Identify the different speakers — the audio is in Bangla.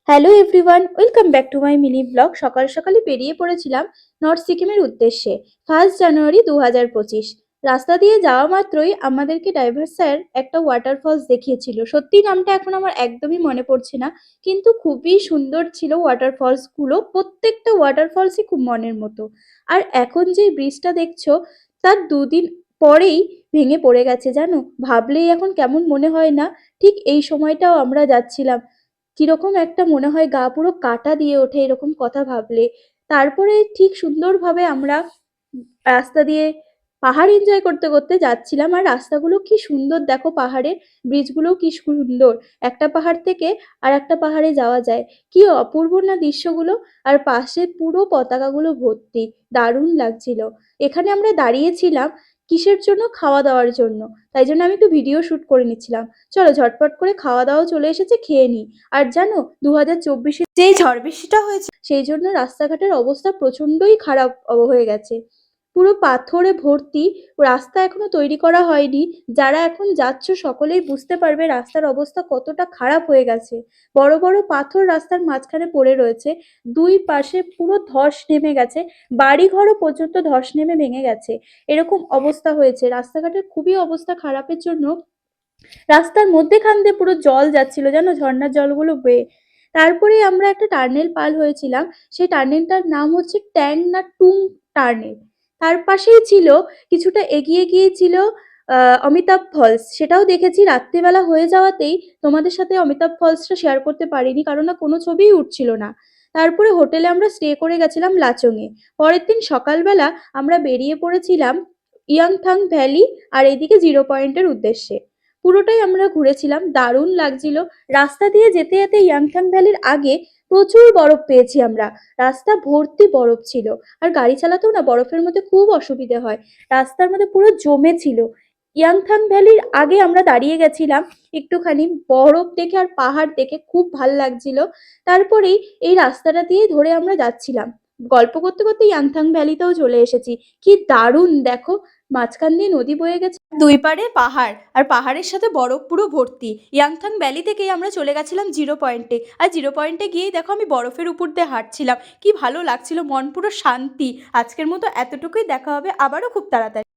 Speaker 1: Hello everyone, welcome back to my mini blog. সকাল সকালে বেরিয়ে পড়েছিলাম নর্থ সিকিমের উদ্দেশ্যে। 1 জানুয়ারি 2025। রাস্তা দিয়ে যাওয়া মাত্রই আমাদেরকে ড্রাইভার স্যার একটা ওয়াটারফলস দেখিয়েছিল। সত্যি নামটা এখন আমার একদমই মনে পড়ছে না, কিন্তু খুবই সুন্দর ছিল ওয়াটারফলসগুলো। প্রত্যেকটা ওয়াটারফলসই খুব মনের মতো। আর এখন যে ব্রিজটা দেখছো, তার 2 দিন পরেই ভেঙে পড়ে গেছে জানো। ভাবলেই এখন কেমন মনে হয় না, ঠিক এই সময়টাও আমরা যাচ্ছিলাম। কিরকম একটা মনে হয়, গা পুরো কাঁটা দিয়ে ওঠে এরকম কথা ভাবলে। তারপরে ঠিক সুন্দরভাবে আমরা রাস্তা দিয়ে পাহাড় এনজয় করতে করতে যাচ্ছিলাম। আর রাস্তাগুলো কি সুন্দর দেখো, পাহাড়ের ব্রিজগুলো কি সুন্দর। একটা পাহাড় থেকে আর একটা পাহাড়ে যাওয়া যায়, কি অপূর্ব না দৃশ্যগুলো। আর পাশে পুরো পতাকাগুলো ভর্তি, দারুণ লাগছিল। এখানে আমরা দাঁড়িয়েছিলাম কিসের জন্য? খাওয়া দাওয়ার জন্য। তাই জন্য আমি একটু ভিডিও শুট করে নিচ্ছিলাম। চলো ঝটপট করে খাওয়া দাওয়া চলে এসেছে, খেয়ে নিই। আর জানো, 2024-এ যেই ঝড় বৃষ্টিটা হয়েছে, সেই জন্য রাস্তাঘাটের অবস্থা প্রচন্ডই খারাপ হয়ে গেছে। পুরো পাথরে ভর্তি। রাস্তা এখনো তৈরি করা হয়নি। যারা এখন যাচ্ছ সকলেই বুঝতে পারবে রাস্তার অবস্থা কতটা খারাপ হয়ে গেছে। বড় বড় পাথর রাস্তার মাঝখানে পড়ে রয়েছে। দুই পাশে পুরো ধস নেমে গেছে। বাড়িঘরও পর্যন্ত ধস নেমে ভেঙে গেছে। এরকম অবস্থা হয়েছে রাস্তাঘাটের। খুবই অবস্থা খারাপের জন্য রাস্তার মধ্যেখান দিয়ে পুরো জল যাচ্ছিল জানো, ঝর্ণার জলগুলো বেয়ে। তারপরে আমরা একটা টার্নেল পার হয়েছিলাম। সেই টার্নেলটার নাম হচ্ছে ট্যাং না টুং টার্নেল। তার পাশেই ছিল, কিছুটা এগিয়ে গিয়েছিল অমিতাভ ফলস। সেটাও দেখেছি। রাত্রিবেলা হয়ে যাওয়াতেই তোমাদের সাথে অমিতাভ ফলসটা শেয়ার করতে পারিনি, কারণ না কোনো ছবিই উঠছিল না। তারপরে হোটেলে আমরা স্টে করে গেছিলাম লাচংয়ে। পরের দিন সকালবেলা আমরা বেরিয়ে পড়েছিলাম ইয়াংথাং ভ্যালি আর এদিকে জিরো পয়েন্টের উদ্দেশ্যে। পুরোটাই আমরা ঘুরেছিলাম, দারুণ লাগছিল। রাস্তা দিয়ে যেতে যেতে ইয়াংথাং ভ্যালির আগে প্রচুর বরফ পেয়েছি আমরা। রাস্তা ভর্তি বরফ ছিল। আর গাড়ি চালাতেও না বরফের মধ্যে খুব অসুবিধে হয়। রাস্তার মধ্যে পুরো জমে ছিল। ইয়াংথাং ভ্যালির আগে আমরা দাঁড়িয়ে গেছিলাম একটুখানি, বরফ দেখে আর পাহাড় দেখে খুব ভাল লাগছিল। তারপরেই এই রাস্তাটা দিয়ে ধরে আমরা যাচ্ছিলাম। গল্প করতে করতে ইয়াংথাং ভ্যালিতেও চলে এসেছি। কি দারুণ দেখো, মাঝখান দিয়ে নদী বয়ে গেছে, দুই পাড়ে পাহাড়, আর পাহাড়ের সাথে বরফ পুরো ভর্তি। ইয়াংথাং ভ্যালি থেকেই আমরা চলে গেছিলাম জিরো পয়েন্টে। আর জিরো পয়েন্টে গিয়েই দেখো আমি বরফের উপর দিয়ে হাঁটছিলাম। কি ভালো লাগছিল, মন পুরো শান্তি। আজকের মতো এতটুকুই, দেখা হবে আবারও খুব তাড়াতাড়ি।